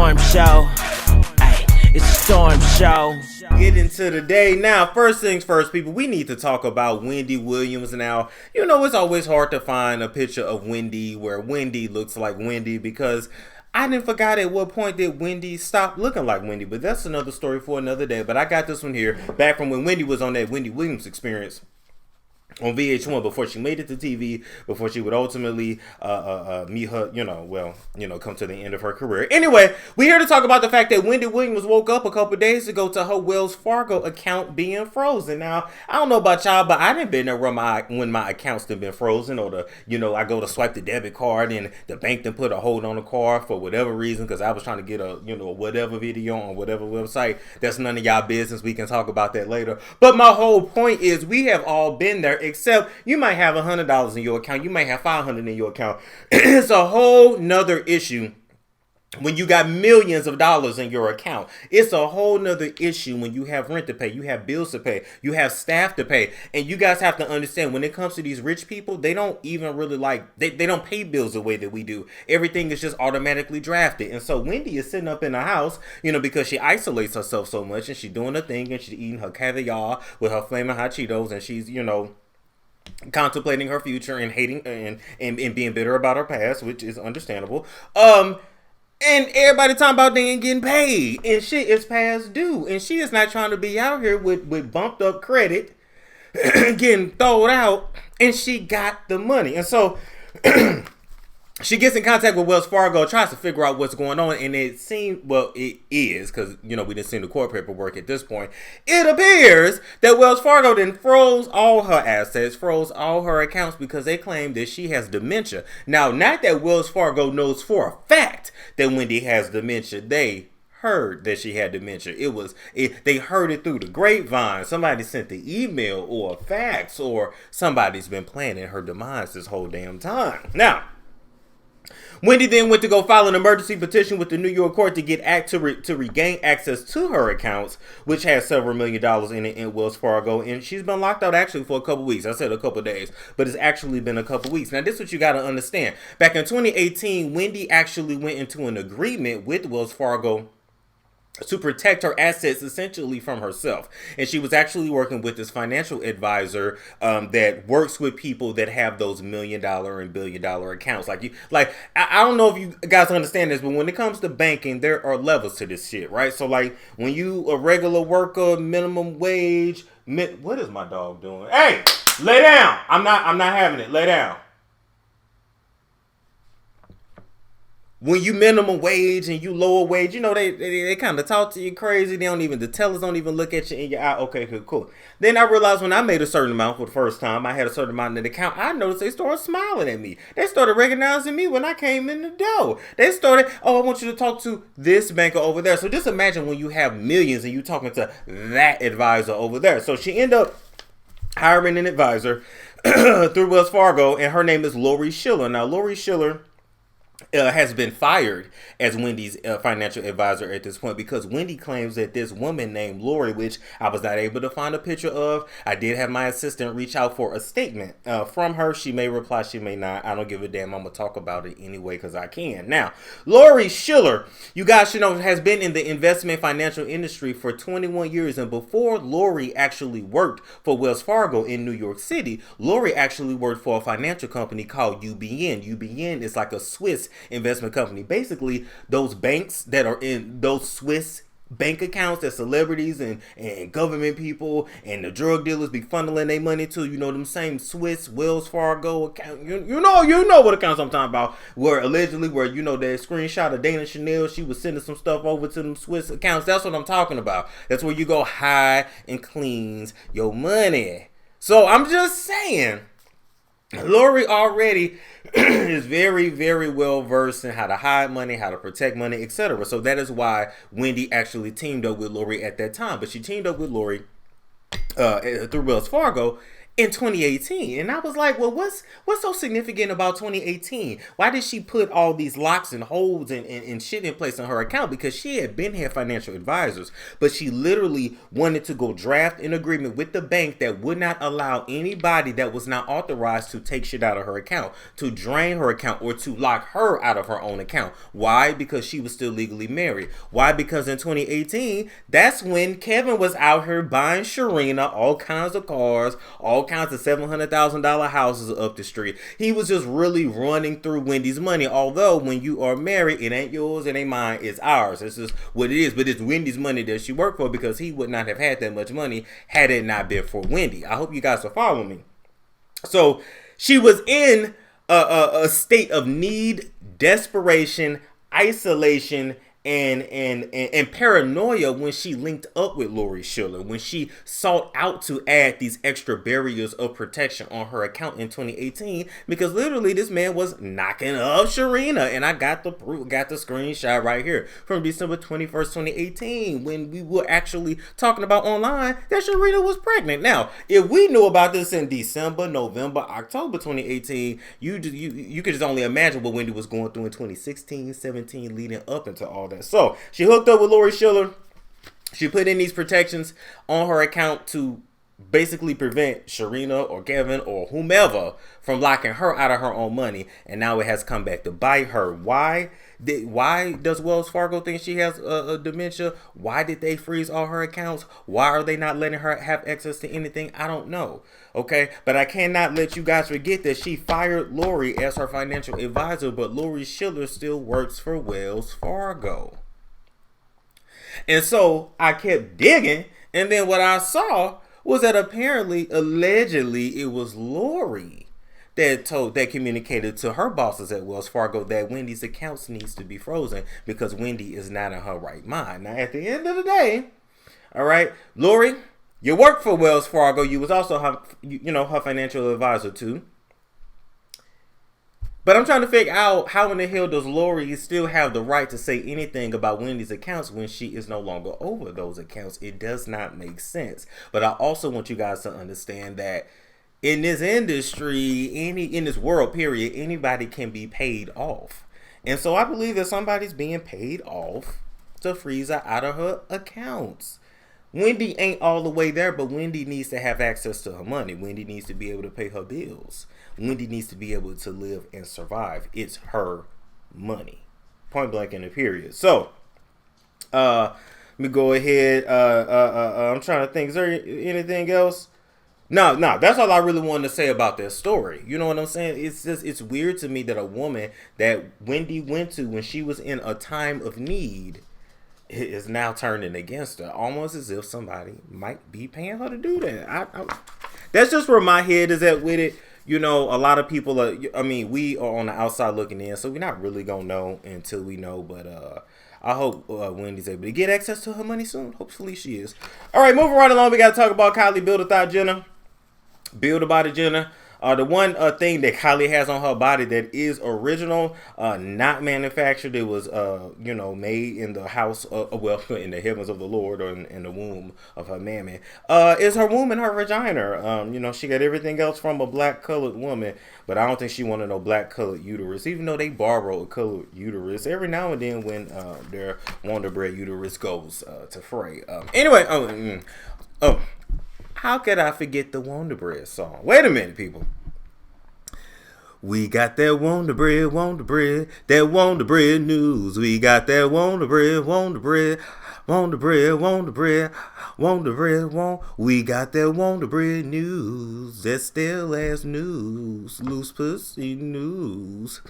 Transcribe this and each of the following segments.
storm show. Ay, it's a storm show. Get into the day. Now, first things first, people, we need to talk about Wendy Williams. Now, you know, it's always hard to find a picture of Wendy where Wendy looks like Wendy, because I didn't forget at what point did Wendy stop looking like Wendy, but that's another story for another day. But I got this one here back from when Wendy was on that Wendy Williams Experience on VH1 before she made it to TV, before she would ultimately meet her, come to the end of her career. Anyway, we're here to talk about the fact that Wendy Williams woke up a couple days ago to her Wells Fargo account being frozen. Now, I don't know about y'all, but I didn't been there when my accounts have been frozen, or I go to swipe the debit card and the bank then put a hold on the card for whatever reason, because I was trying to get a whatever video on whatever website. That's none of y'all business. We can talk about that later. But my whole point is we have all been there, except you might have $100 in your account. You might have $500 in your account. It's a whole nother issue when you got millions of dollars in your account. It's a whole nother issue when you have rent to pay, you have bills to pay, you have staff to pay. And you guys have to understand, when it comes to these rich people, they don't even really they don't pay bills the way that we do. Everything is just automatically drafted. And so Wendy is sitting up in the house, because she isolates herself so much, and she's doing her thing, and she's eating her caviar with her flaming hot Cheetos, and she's, contemplating her future and hating and being bitter about her past, which is understandable. And everybody talking about they ain't getting paid, and shit is past due, and she is not trying to be out here with bumped up credit getting thrown out, and she got the money. And so she gets in contact with Wells Fargo, tries to figure out what's going on, and it seems, it is, because, we didn't see the court paperwork at this point. It appears that Wells Fargo then froze all her assets, froze all her accounts, because they claim that she has dementia. Now, not that Wells Fargo knows for a fact that Wendy has dementia. They heard that she had dementia. They heard it through the grapevine. Somebody sent the email or a fax, or somebody's been planning her demise this whole damn time. Now, Wendy then went to go file an emergency petition with the New York court to get to regain access to her accounts, which has several $1 million in it in Wells Fargo, and she's been locked out actually for a couple weeks. I said a couple days, but it's actually been a couple weeks. Now, this is what you got to understand. Back in 2018, Wendy actually went into an agreement with Wells Fargo to protect her assets essentially from herself. And she was actually working with this financial advisor that works with people that have those $1 million and $1 billion accounts. I don't know if you guys understand this, but when it comes to banking, there are levels to this shit, right? So when you a regular worker, minimum wage, what is my dog doing? Hey, lay down. I'm not having it. Lay down. When you minimum wage and you lower wage, they kind of talk to you crazy. The tellers don't even look at you in your eye. Okay, cool. Then I realized when I made a certain amount for the first time, I had a certain amount in the account, I noticed they started smiling at me. They started recognizing me when I came in the door. They started, I want you to talk to this banker over there. So just imagine when you have millions and you talking to that advisor over there. So she ended up hiring an advisor through Wells Fargo, and her name is Lori Schiller. Now, Lori Schiller has been fired as Wendy's financial advisor at this point, because Wendy claims that this woman named Lori, which I was not able to find a picture of, I did have my assistant reach out for a statement from her. She may reply, she may not. I don't give a damn. I'm going to talk about it anyway because I can. Now, Lori Schiller, you guys should know, has been in the investment financial industry for 21 years. And before Lori actually worked for Wells Fargo in New York City, Lori actually worked for a financial company called UBN. UBN is like a Swiss investment company. Basically, those banks that are in those Swiss bank accounts that celebrities and government people and the drug dealers be funneling their money to, them same Swiss Wells Fargo account. You know what accounts I'm talking about, where allegedly they screenshot of Dana Chanel, she was sending some stuff over to them Swiss accounts. That's what I'm talking about. That's where you go hide and cleans your money. So I'm just saying, Lori already is very, very well versed in how to hide money, how to protect money, etc. So that is why Wendy actually teamed up with Lori at that time. But she teamed up with Lori through Wells Fargo, in 2018. And I was like, well, what's so significant about 2018? Why did she put all these locks and holds and shit in place on her account? Because she had financial advisors, but she literally wanted to go draft an agreement with the bank that would not allow anybody that was not authorized to take shit out of her account, to drain her account, or to lock her out of her own account. Why? Because she was still legally married. Why? Because in 2018, that's when Kevin was out here buying Sharina all kinds of cars, all kinds of $700,000 houses up the street. He was just really running through Wendy's money. Although when you are married, it ain't yours, it ain't mine, it's ours. This is what it is. But it's Wendy's money that she worked for, because he would not have had that much money had it not been for Wendy. I hope you guys are following me. So she was in a state of need, desperation, isolation, and paranoia when she linked up with Lori Schiller, when she sought out to add these extra barriers of protection on her account in 2018, because literally this man was knocking up Sharina. And I got the proof, got the screenshot right here from December 21st, 2018, when we were actually talking about online that Sharina was pregnant. Now, if we knew about this in December, November, October 2018, you could just only imagine what Wendy was going through in 2016, 17, leading up into all that. So she hooked up with Lori Schiller. She put in these protections on her account to basically prevent Sharina or Kevin or whomever from locking her out of her own money. And now it has come back to bite her. Why does Wells Fargo think she has a dementia? Why did they freeze all her accounts? Why are they not letting her have access to anything? I don't know. Okay, but I cannot let you guys forget that she fired Lori as her financial advisor, but Lori Schiller still works for Wells Fargo. And so I kept digging, and then what I saw was that allegedly, it was Lori that communicated to her bosses at Wells Fargo that Wendy's accounts needs to be frozen because Wendy is not in her right mind. Now, at the end of the day, all right, Lori, you work for Wells Fargo. You was also her financial advisor too. But I'm trying to figure out how in the hell does Lori still have the right to say anything about Wendy's accounts when she is no longer over those accounts? It does not make sense. But I also want you guys to understand that in this industry, in this world, period, anybody can be paid off. And so I believe that somebody's being paid off to freeze her out of her accounts. Wendy ain't all the way there, but Wendy needs to have access to her money. Wendy needs to be able to pay her bills. Wendy needs to be able to live and survive. It's her money. Point blank in the period. So, let me go ahead. I'm trying to think. Is there anything else? No, that's all I really wanted to say about that story. You know what I'm saying? It's weird to me that a woman that Wendy went to when she was in a time of need is now turning against her, almost as if somebody might be paying her to do that. That's just where my head is at with it. You know, a lot of people we are on the outside looking in, so we're not really gonna know until we know. But I hope Wendy's able to get access to her money soon. Hopefully she is. All right, moving right along, we got to talk about Kylie Build About It Jenner. The one thing that Kylie has on her body that is original, not manufactured, it was, made in the house, in the heavens of the Lord, or in the womb of her mammy, is her womb and her vagina. She got everything else from a black colored woman, but I don't think she wanted no black colored uterus, even though they borrow a colored uterus every now and then when their Wonder Bread uterus goes to fray. How could I forget the Wonder Bread song? Wait a minute, people. We got that Wonder Bread, that Wonder Bread news. We got that Wonder Bread, Wonder Bread, We got that Wonder Bread news. That still ass news. Loose pussy news.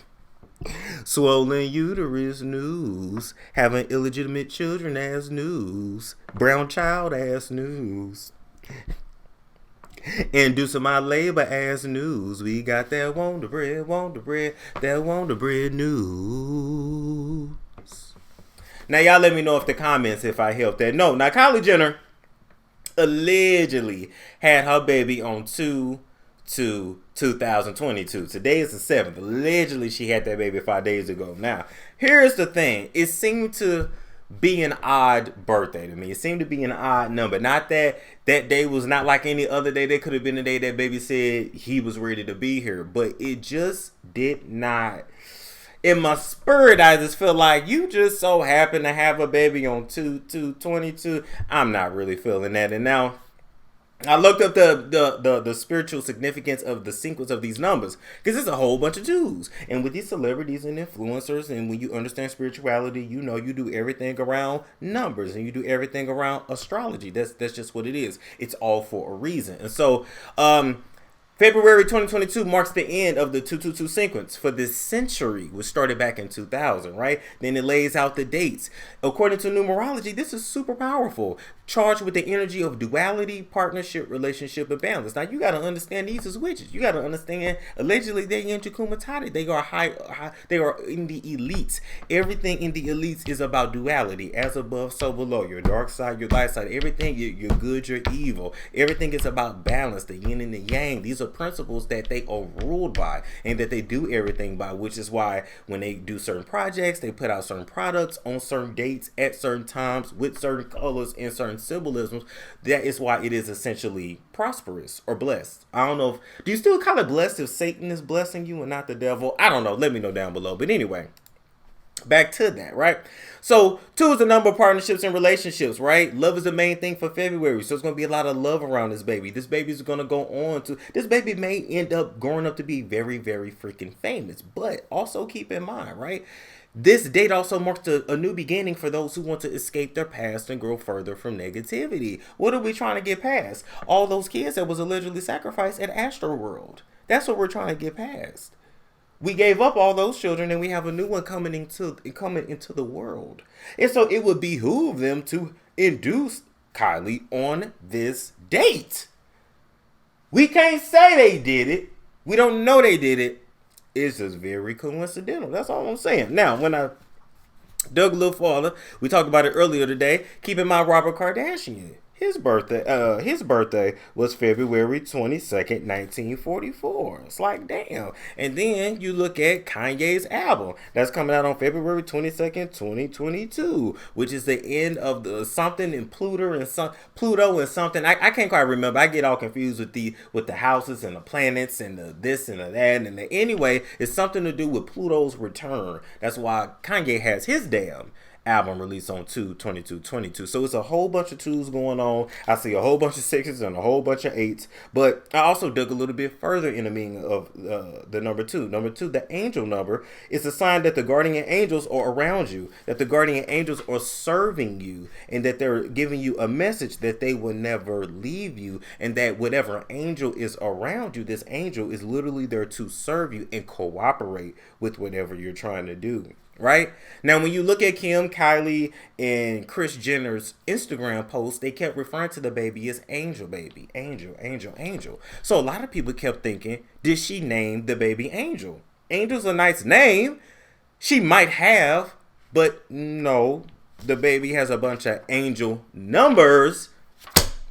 Swollen uterus news. Having illegitimate children as news. Brown child ass news. Inducing my labor as news. We got that Wonder Bread, that Wonder Bread news. Now y'all let me know if the comments if I helped that. No, now Kylie Jenner allegedly had her baby on 2/2/2022. Today is the 7th. Allegedly she had that baby 5 days ago. Now, here's the thing. It seemed to be an odd birthday to me. It seemed to be an odd number. Not that that day was not like any other day. That could have been the day that baby said he was ready to be here. But it just did not. In my spirit, I just feel like you just so happen to have a baby on 2/2/22. I'm not really feeling that. And now I looked up the spiritual significance of the sequence of these numbers, because it's a whole bunch of twos. And with these celebrities and influencers, and when you understand spirituality, you know you do everything around numbers and you do everything around astrology. That's just what it is. It's all for a reason. And so February 2022 marks the end of the 222 sequence for this century, which started back in 2000, right? Then it lays out the dates. According to numerology, this is super powerful, charged with the energy of duality, partnership, relationship, and balance. Now, you got to understand these as witches. You got to understand, allegedly, they're into Kumatati. They are they are in the elites. Everything in the elites is about duality, as above, so below. Your dark side, your light side, everything, you're good, you're evil. Everything is about balance, the yin and the yang. These are principles that they are ruled by and that they do everything by, which is why when they do certain projects, they put out certain products on certain dates at certain times with certain colors and certain symbolisms. That is why it is essentially prosperous or blessed. I don't know do you still call it blessed if Satan is blessing you and not the devil? I don't know. Let me know down below. But anyway, back to that, right? So 2 is the number of partnerships and relationships, right? Love is the main thing for February. So it's going to be a lot of love around this baby. This baby is going to go on to, this baby may end up growing up to be very, very freaking famous. But also keep in mind, right? This date also marks a new beginning for those who want to escape their past and grow further from negativity. What are we trying to get past? All those kids that was allegedly sacrificed at Astroworld. That's what we're trying to get past. We gave up all those children and we have a new one coming into the world. And so it would behoove them to induce Kylie on this date. We can't say they did it. We don't know they did it. It's just very coincidental. That's all I'm saying. Now, when I dug a little further, we talked about it earlier today. Keep in mind Robert Kardashian. His birthday was February 22nd, 1944. It's like, damn. And then you look at Kanye's album. That's coming out on February 22nd, 2022, which is the end of the something in Pluto and something. I can't quite remember. I get all confused with the houses and the planets and the this and the that and the anyway. It's something to do with Pluto's return. That's why Kanye has his damn album released on 2/22/22. So it's a whole bunch of 2s going on. I see a whole bunch of 6s and a whole bunch of 8s. But I also dug a little bit further in the meaning of the number 2. Number 2, the angel number, is a sign that the guardian angels are around you, that the guardian angels are serving you, and that they're giving you a message that they will never leave you, and that whatever angel is around you, this angel is literally there to serve you and cooperate with whatever you're trying to do. Right? Now, when you look at Kim, Kylie, and Kris Jenner's Instagram posts, they kept referring to the baby as Angel Baby. Angel, Angel, Angel. So a lot of people kept thinking, did she name the baby Angel? Angel's a nice name. She might have, but no. The baby has a bunch of angel numbers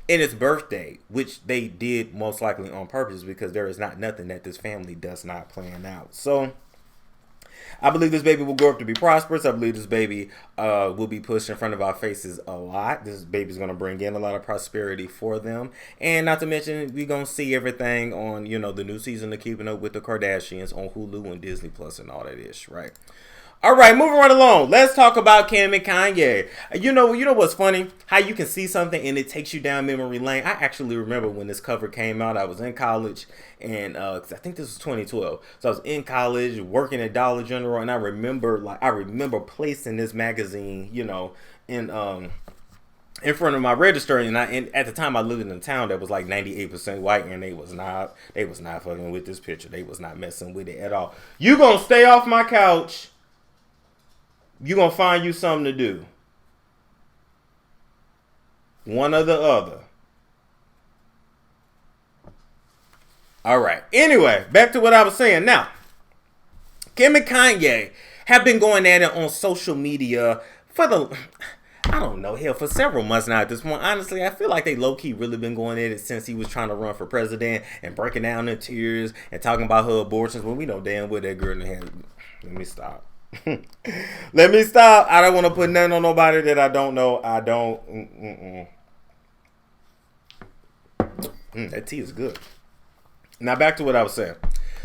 in its birthday, which they did most likely on purpose, because there is not nothing that this family does not plan out. So I believe this baby will grow up to be prosperous. I believe this baby will be pushed in front of our faces a lot. This baby's going to bring in a lot of prosperity for them. And not to mention, we're going to see everything on, the new season of Keeping Up with the Kardashians on Hulu and Disney Plus and all that ish, right? All right, moving right along. Let's talk about Kim and Kanye. You know what's funny? How you can see something and it takes you down memory lane. I actually remember when this cover came out. I was in college, and I think this was 2012. So I was in college working at Dollar General, and I remember placing this magazine, in front of my register, and at the time I lived in a town that was like 98% white, and they was not fucking with this picture. They was not messing with it at all. You gonna stay off my couch? You gonna find you something to do. One or the other. All right. Anyway, back to what I was saying. Now, Kim and Kanye have been going at it on social media for for several months now at this point. Honestly, I feel like they low-key really been going at it since he was trying to run for president and breaking down in tears and talking about her abortions. Well, we know damn well that girl in the head. Let me stop. Let me stop. I don't want to put nothing on nobody that I don't know. I don't. That tea is good. Now back to what I was saying.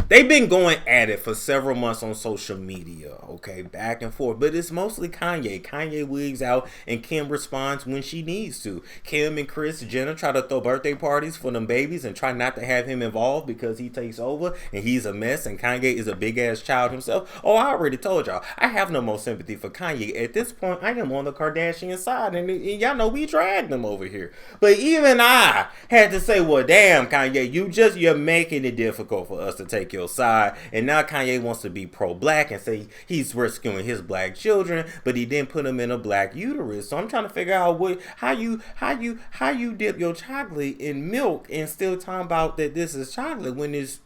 They've been going at it for several months on social media, okay, back and forth. But it's mostly Kanye. Kanye wigs out and Kim responds when she needs to. Kim and Kris Jenner try to throw birthday parties for them babies and try not to have him involved because he takes over and he's a mess and Kanye is a big-ass child himself. Oh, I already told y'all, I have no more sympathy for Kanye. At this point, I am on the Kardashian side, and y'all know we dragged them over here. But even I had to say, well, damn, Kanye, you're making it difficult for us to take your side. And now Kanye wants to be pro-black and say he's rescuing his black children, but he didn't put them in a black uterus. So I'm trying to figure out how you dip your chocolate in milk and still talking about that this is chocolate when it's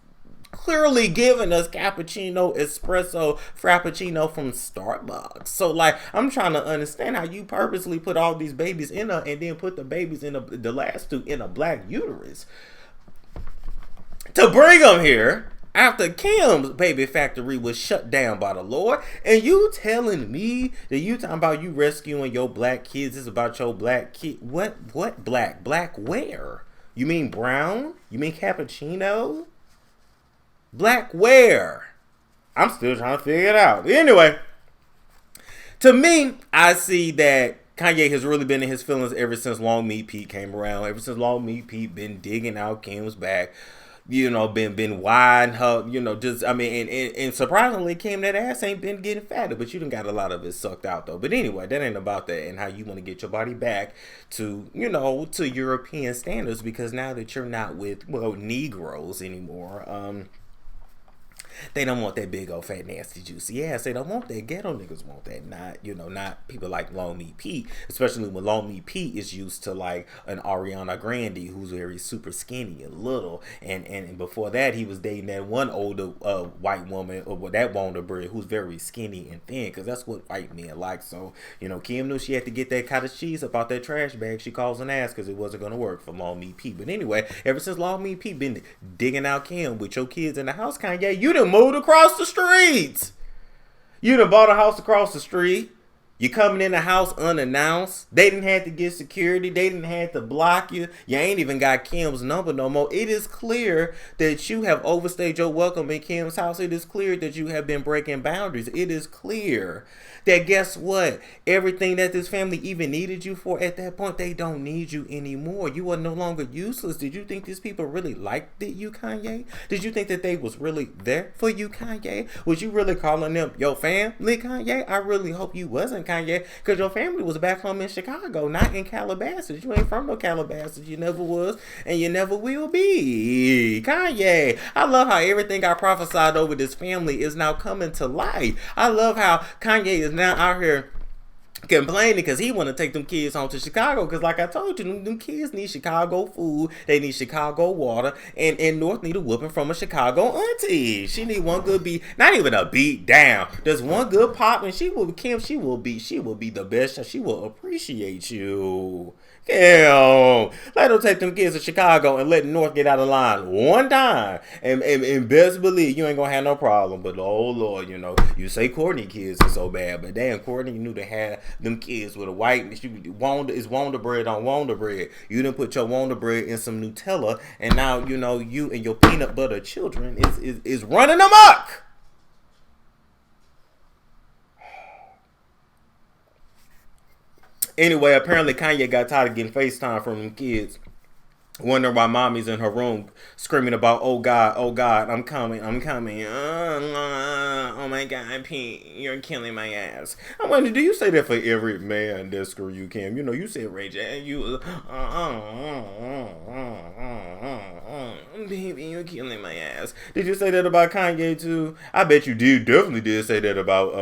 clearly giving us cappuccino, espresso, frappuccino from Starbucks. So like, I'm trying to understand how you purposely put all these babies in and then put the babies in the last two in a black uterus to bring them here after Kim's baby factory was shut down by the Lord. And you telling me that you talking about you rescuing your black kids is about your black kid? What black? Black where? You mean brown? You mean cappuccino? Black where? I'm still trying to figure it out. But anyway, to me, I see that Kanye has really been in his feelings ever since Long Meat Pete came around. Ever since Long Meat Pete been digging out Kim's back. You know, been wide her, you know, just, I mean, and surprisingly, Kim, that ass ain't been getting fatter, but you done got a lot of it sucked out, though. But anyway, that ain't about that and how you want to get your body back to, you know, to European standards, because now that you're not with, well, Negroes anymore, they don't want that big old fat nasty juicy ass. They don't want that. Ghetto niggas want that. Not people like Long Meat Pete. Especially when Long Meat Pete is used to like an Ariana Grande who's very super skinny and little. And before that he was dating that one older white woman, or that Wonder Bread, who's very skinny and thin, because that's what white men like. So, you know, Kim knew she had to get that cottage cheese up out that trash bag she calls an ass, because it wasn't going to work for Long Meat Pete. But anyway, ever since Long Meat Pete been digging out Kim with your kids in the house, Kanye, you done moved across the streets. You done bought a house across the street. You coming in the house unannounced. They didn't have to get security. They didn't have to block you. You ain't even got Kim's number no more. It is clear that you have overstayed your welcome in Kim's house. It is clear that you have been breaking boundaries. It is clear that, guess what? Everything that this family even needed you for at that point, they don't need you anymore. You are no longer useless. Did you think these people really liked you, Kanye? Did you think that they was really there for you, Kanye? Was you really calling them your family, Kanye? I really hope you wasn't, Kanye, because your family was back home in Chicago, not in Calabasas. You ain't from no Calabasas. You never was, and you never will be, Kanye. I love how everything I prophesied over this family is now coming to life. I love how Kanye is now out here complaining because he want to take them kids home to Chicago, because like I told you, them kids need Chicago food, they need Chicago water, and North need a whooping from a Chicago auntie. She need one good beat, not even a beat down, just one good pop, and she will be the best. She will appreciate you. Damn, let them take them kids to Chicago and let North get out of line one time, and best believe you ain't gonna have no problem. But oh Lord, you know, you say Courtney kids are so bad, but damn, Courtney knew to have them kids with a white Wonder Bread on Wonder Bread. You done put your Wonder Bread in some Nutella, and now you know you and your peanut butter children is running amok. Anyway, apparently Kanye got tired of getting FaceTime from them kids, wondering why mommy's in her room screaming about, oh God, I'm coming. Oh my God, Pete, you're killing my ass. I wonder, do you say that for every man that screw you, Kim? You know, you said Ray J, you, baby, you're killing my ass. Did you say that about Kanye too? I bet you definitely did say that about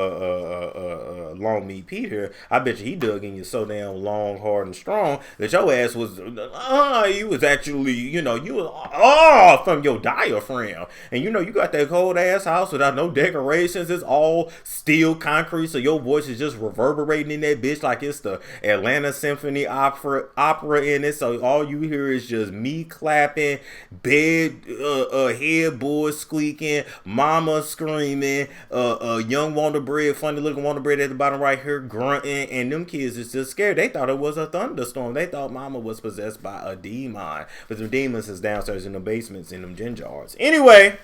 Long Meat Pete here. I bet you he dug in you so damn long, hard, and strong that your ass was, you was was actually, you were from your diaphragm. And you got that cold ass house without no decorations. It's all steel concrete, so your voice is just reverberating in that bitch like it's the Atlanta Symphony Opera in it. So all you hear is just me clapping, headboard squeaking, mama screaming, young Wonder Bread, funny looking Wonder Bread at the bottom right here grunting, and them kids is just scared. They thought it was a thunderstorm. They thought mama was possessed by a demon, but the demons is downstairs in the basements in them gin jars. Anyway,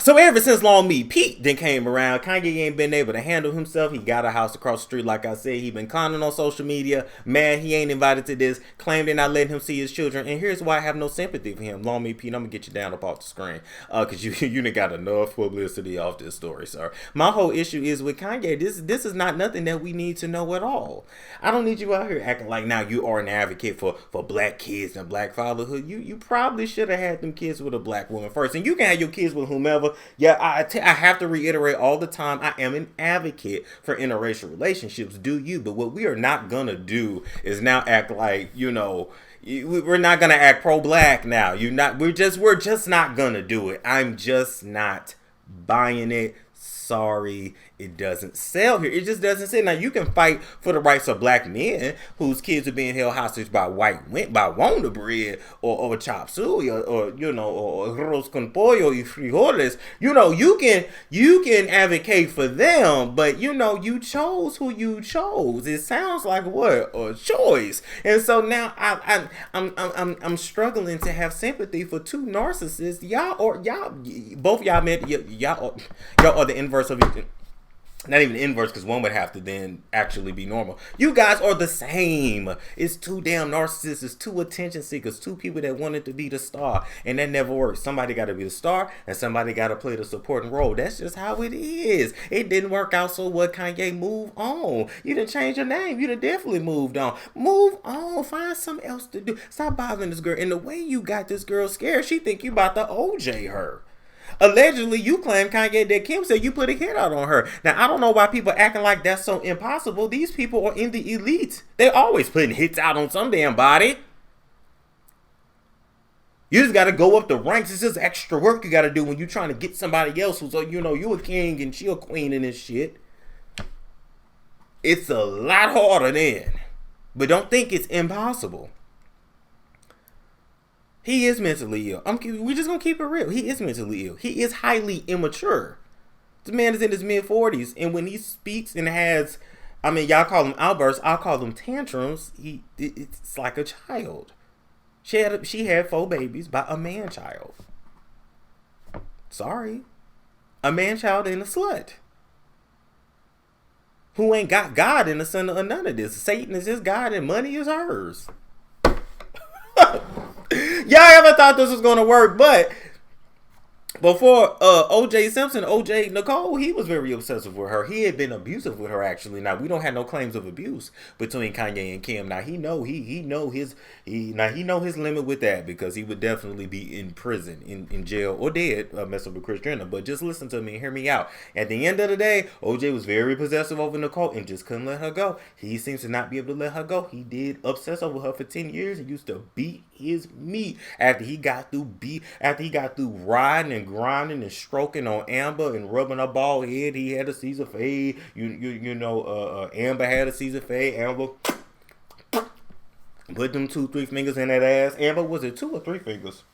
so ever since Long Meat Pete then came around, Kanye ain't been able to handle himself. He got a house across the street, like I said. He been clowning on social media, mad he ain't invited to this, claimed they're not letting him see his children. And here's why I have no sympathy for him. Long Meat Pete, I'm gonna get you down up off the screen, cause you done got enough publicity off this story, sir. My whole issue is with Kanye. This is not nothing that we need to know at all. I don't need you out here acting like now you are an advocate for black kids and black fatherhood. You probably should have had them kids with a black woman first, and you can have your kids with whomever. Yeah, I have to reiterate all the time, I am an advocate for interracial relationships. Do you? But what we are not gonna do is now act like, we're not gonna act pro-black now. We're just not gonna do it. I'm just not buying it. Sorry, it doesn't sell here. It just doesn't sell. Now, you can fight for the rights of black men whose kids are being held hostage by Wonder Bread or chop suey or arroz con pollo y frijoles. You can advocate for them, but you chose who you chose. It sounds like what? A choice. And so now I'm struggling to have sympathy for two narcissists. Both y'all are the inverse of each. Not even the inverse, because one would have to then actually be normal. You guys are the same. It's two damn narcissists. It's two attention seekers. Two people that wanted to be the star. And that never works. Somebody got to be the star, and somebody got to play the supporting role. That's just how it is. It didn't work out, so what, Kanye? Move on. You didn't change your name. You done definitely moved on. Move on. Find something else to do. Stop bothering this girl. And the way you got this girl scared, she think you about to OJ her. Allegedly, you claim, Kanye, that Kim said you put a hit out on her. Now, I don't know why people acting like that's so impossible. These people are in the elite. They always putting hits out on some damn body. You just got to go up the ranks. It's just extra work you got to do when you're trying to get somebody else who's, you a king and she a queen in this shit. It's a lot harder then. But don't think it's impossible. He is mentally ill. We're just going to keep it real. He is mentally ill. He is highly immature. The man is in his mid-40s. And when he speaks and has, y'all call them outbursts, I'll call them tantrums. It's like a child. She had 4 babies by a man-child. Sorry. A man-child and a slut. Who ain't got God in the center of none of this. Satan is his God and money is hers. Y'all ever thought this was gonna work? But before OJ Simpson, OJ Nicole, he was very obsessive with her. He had been abusive with her, actually. Now, we don't have no claims of abuse between Kanye and Kim. Now, he know his limit with that, because he would definitely be in prison, in jail, or dead, messing with Kris Jenner. But just listen to me and hear me out. At the end of the day, OJ was very possessive over Nicole and just couldn't let her go. He seems to not be able to let her go. He did obsess over her for 10 years and used to beat his meat after he got through riding and grinding and stroking on Amber and rubbing her bald head. He had a Caesar fade. Amber had a Caesar fade. Amber put them 2-3 fingers in that ass. Amber, was it 2 or 3 fingers?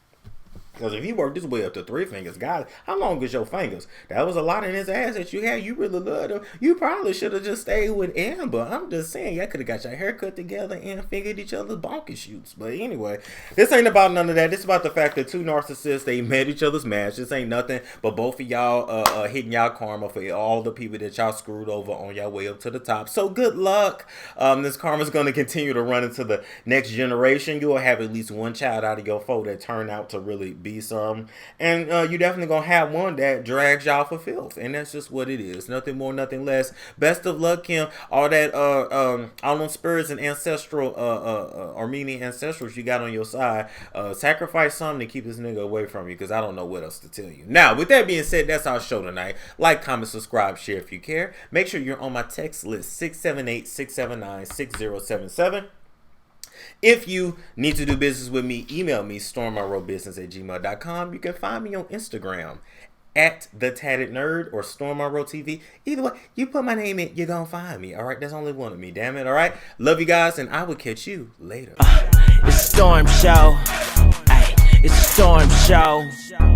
Because if he worked his way up to 3 fingers, guys, how long is your fingers? That was a lot in his ass that you had. You really loved him. You probably should have just stayed with Amber. I'm just saying, y'all could have got your haircut together and fingered each other's bonker shoots. But anyway, this ain't about none of that. This is about the fact that 2 narcissists, they met each other's match. This ain't nothing but both of y'all hitting y'all karma for all the people that y'all screwed over on y'all way up to the top. So good luck. This karma's going to continue to run into the next generation. You will have at least one child out of your 4 that turn out to really be some, and you definitely gonna have one that drags y'all for filth, and that's just what it is. Nothing more, nothing less. Best of luck, Kim. All that all them spirits and ancestral Armenian ancestrals you got on your side, sacrifice something to keep this nigga away from you, because I don't know what else to tell you. Now, with that being said, that's our show tonight. Like, comment, subscribe, share if you care. Make sure you're on my text list, 678-679-6077. If you need to do business with me, email me, stormmonroebusiness@gmail.com. You can find me on Instagram at The Tatted Nerd or Storm Monroe TV. Either way, you put my name in, you're gonna find me. All right, there's only one of me, damn it. All right, love you guys, and I will catch you later. It's Storm Show. Ay, it's Storm Show.